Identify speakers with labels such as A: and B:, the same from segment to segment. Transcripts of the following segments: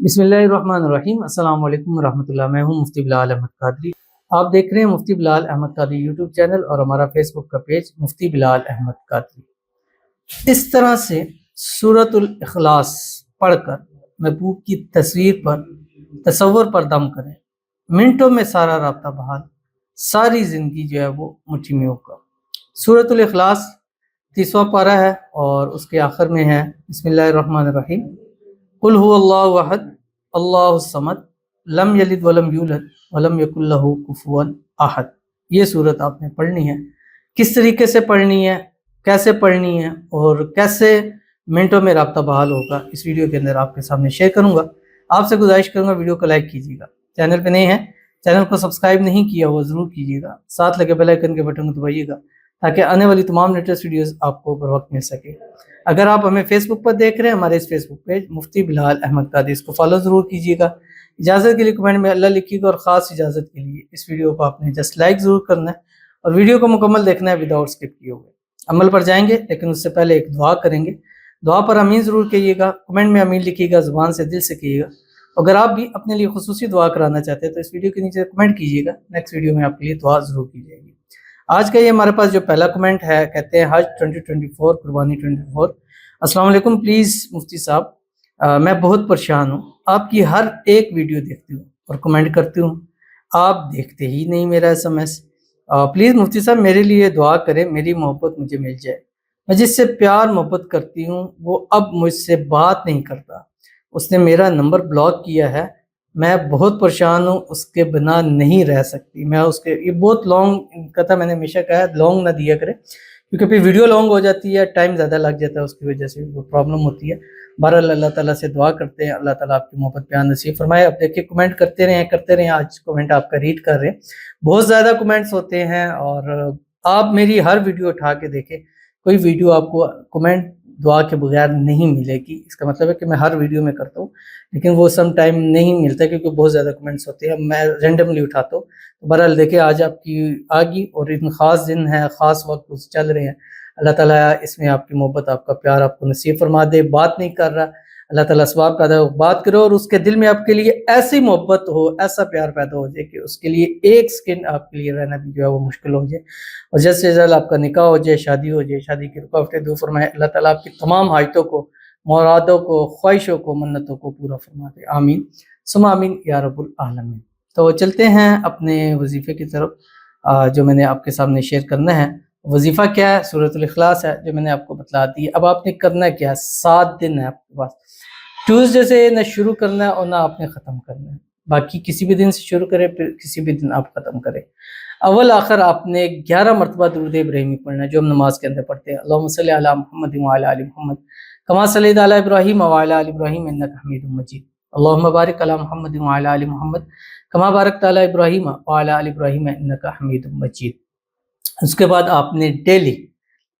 A: بسم اللہ الرحمن الرحیم۔ السلام علیکم ورحمۃ اللہ۔ میں ہوں مفتی بلال احمد قادری۔ آپ دیکھ رہے ہیں مفتی بلال احمد قادری یوٹیوب چینل اور ہمارا فیس بک کا پیج مفتی بلال احمد قادری۔ اس طرح سے سورۃ الاخلاص پڑھ کر محبوب کی تصور پر دم کریں، منٹوں میں سارا رابطہ بحال، ساری زندگی جو ہے وہ مٹھی میں ہوگا۔ سورۃ الاخلاص 30واں پارہ ہے اور اس کے آخر میں ہے بسم اللہ الرحمن الرحیم، قل هو اللہ احد اللہ الصمد لم یلد ولم یولد ولم یکن لہ کفوا احد۔ یہ صورت آپ نے پڑھنی ہے۔ کس طریقے سے پڑھنی ہے، کیسے پڑھنی ہے اور کیسے منٹوں میں رابطہ بحال ہوگا، اس ویڈیو کے اندر آپ کے سامنے شیئر کروں گا۔ آپ سے گزارش کروں گا ویڈیو کو لائک کیجیے گا، چینل پہ نئے ہیں چینل کو سبسکرائب نہیں کیا وہ ضرور کیجیے گا، ساتھ لگے بیل آئیکن کے بٹن کو دبائیے گا تاکہ آنے والی تمام لیٹسٹ ویڈیوز آپ کو بر وقت مل سکے۔ اگر آپ ہمیں فیس بک پر دیکھ رہے ہیں، ہمارے اس فیس بک پیج مفتی بلال احمد قادری، اس کو فالو ضرور کیجیے گا۔ اجازت کے لیے کمنٹ میں اللہ لکھیے گا، اور خاص اجازت کے لیے اس ویڈیو کو آپ نے جسٹ لائک ضرور کرنا ہے اور ویڈیو کو مکمل دیکھنا ہے وداؤٹ اسکپ کیے ہوئے۔ عمل پر جائیں گے لیکن اس سے پہلے ایک دعا کریں گے۔ دعا پر امین ضرور کہیے گا، کمنٹ میں امین لکھیے گا، زبان سے دل سے کہیے گا۔ اگر آپ بھی اپنے لیے خصوصی دعا کرانا چاہتے ہیں تو اس ویڈیو کے نیچے کمنٹ کیجیے گا، نیکسٹ ویڈیو میں آپ کے لیے دعا ضرور کی جائے گی۔ آج کا یہ ہمارے پاس جو پہلا کمنٹ ہے، کہتے ہیں حج 2024 قربانی 24۔ السلام علیکم، پلیز مفتی صاحب میں بہت پریشان ہوں، آپ کی ہر ایک ویڈیو دیکھتی ہوں اور کمنٹ کرتی ہوں، آپ دیکھتے ہی نہیں میرا SMS۔ پلیز مفتی صاحب میرے لیے دعا کریں، میری محبت مجھے مل جائے۔ میں جس سے پیار محبت کرتی ہوں وہ اب مجھ سے بات نہیں کرتا، اس نے میرا نمبر بلاک کیا ہے، میں بہت پریشان ہوں، اس کے بنا نہیں رہ سکتی۔ میں اس کے یہ بہت لانگ کا تھا، میں نے ہمیشہ کہا ہے لانگ نہ دیا کرے کیونکہ پھر ویڈیو لانگ ہو جاتی ہے، ٹائم زیادہ لگ جاتا ہے، اس کی وجہ سے وہ پرابلم ہوتی ہے۔ بہرحال اللہ تعالیٰ سے دعا کرتے ہیں اللہ تعالیٰ آپ کی محبت پیار نصیب فرمائے۔ اب دیکھیے کمنٹ کرتے رہیں، آج کمنٹ آپ کا ریڈ کر رہے ہیں، بہت زیادہ کمنٹس ہوتے ہیں اور آپ میری ہر ویڈیو اٹھا کے دیکھیں، کوئی ویڈیو آپ کو کمنٹ دعا کے بغیر نہیں ملے گی۔ اس کا مطلب ہے کہ میں ہر ویڈیو میں کرتا ہوں لیکن وہ سم ٹائم نہیں ملتا کیونکہ بہت زیادہ کمنٹس ہوتے ہیں، میں رینڈملی اٹھاتا ہوں۔ بہرحال دیکھیں آج آپ کی آگی اور اتنا خاص دن ہے، خاص وقت چل رہے ہیں، اللہ تعالیٰ اس میں آپ کی محبت آپ کا پیار آپ کو نصیب فرما دے۔ بات نہیں کر رہا، اللہ تعالیٰ اسباب پیدا ہو، بات کرو اور اس کے دل میں آپ کے لیے ایسی محبت ہو، ایسا پیار پیدا ہو جائے کہ اس کے لیے ایک سیکنڈ آپ کے لیے رہنا بھی جو ہے وہ مشکل ہو جائے، اور جلد سے جلد آپ کا نکاح ہو جائے، شادی ہو جائے، شادی کی رکاوٹیں دور فرمائے۔ اللہ تعالیٰ آپ کی تمام حاجتوں کو، مرادوں کو، خواہشوں کو، منتوں کو پورا فرما دے، آمین ثم آمین یا رب العالمین۔ تو چلتے ہیں اپنے وظیفے کی طرف جو میں نے آپ کے سامنے شیئر کرنا ہے۔ وظیفہ کیا ہے؟ سورۃ الاخلاص ہے جو میں نے آپ کو بتلا دی۔ اب آپ نے کرنا کیا ہے؟ 7 دن ہے آپ کے پاس، ٹیوزڈے سے نہ شروع کرنا ہے اور نہ آپ نے ختم کرنا ہے، باقی کسی بھی دن سے شروع کریں پھر کسی بھی دن آپ ختم کریں۔ اول آخر آپ نے 11 مرتبہ درود ابراہیمی پڑھنا ہے جو ہم نماز کے اندر پڑھتے ہیں، اللہم صلی علی محمد وعلی آل محمد کما صلیت علی ابراہیم وعلی آل ابراہیم انک حمید مجید، اللہم بارک علی محمد وعلی آل محمد کما بارکت علی ابراہیم وعلی آل ابراہیم انک حمید مجید۔ اس کے بعد آپ نے ڈیلی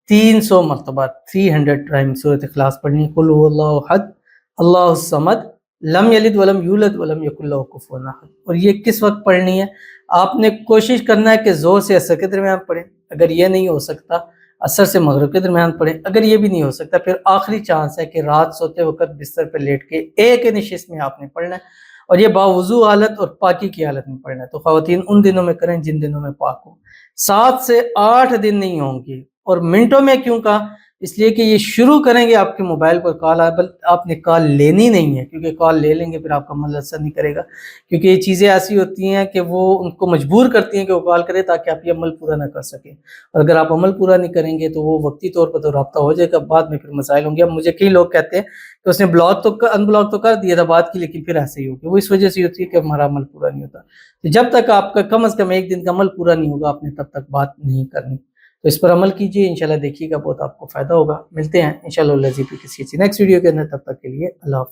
A: 300 مرتبہ 300 ٹائم سورۃ اخلاص پڑھنی، قل هو اللہ احد اللہ الصمد لم یلد ولم یولد ولم یکن لہ کفوا احد۔ اور یہ کس وقت پڑھنی ہے؟ آپ نے کوشش کرنا ہے کہ زور سے عصر کے درمیان پڑھیں، اگر یہ نہیں ہو سکتا عصر سے مغرب کے درمیان پڑھیں، اگر یہ بھی نہیں ہو سکتا پھر آخری چانس ہے کہ رات سوتے وقت بستر پہ لیٹ کے ایک نشست میں آپ نے پڑھنا ہے، اور یہ باوضو حالت اور پاکی کی حالت میں پڑھنا ہے۔ تو خواتین ان دنوں میں کریں جن دنوں میں پاک ہوں۔ 7 سے 8 دن نہیں ہوں گے، اور منٹوں میں کیوں کہا؟ اس لیے کہ یہ شروع کریں گے آپ کے موبائل پر کال، آپ نے کال لینی نہیں ہے کیونکہ کال لے لیں گے پھر آپ کا عمل اثر نہیں کرے گا، کیونکہ یہ چیزیں ایسی ہوتی ہیں کہ وہ ان کو مجبور کرتی ہیں کہ وہ کال کرے تاکہ آپ یہ عمل پورا نہ کر سکیں، اور اگر آپ عمل پورا نہیں کریں گے تو وہ وقتی طور پر تو رابطہ ہو جائے گا، بعد میں پھر مسائل ہوں گے۔ اب مجھے کئی لوگ کہتے ہیں کہ اس نے ان بلاک تو کر دیا تھا بات کی لیکن پھر ایسے ہی ہو گیا، وہ اس وجہ سے ہوتی ہے کہ ہمارا عمل پورا نہیں ہوتا۔ تو جب تک آپ کا کم از کم ایک دن کا عمل پورا نہیں ہوگا آپ نے تب تک بات نہیں کرنی، تو اس پر عمل کیجئے، انشاءاللہ دیکھیے گا بہت آپ کو فائدہ ہوگا۔ ملتے ہیں انشاءاللہ کسی نیکسٹ ویڈیو کے اندر، تب تک کے لیے اللہ حافظ۔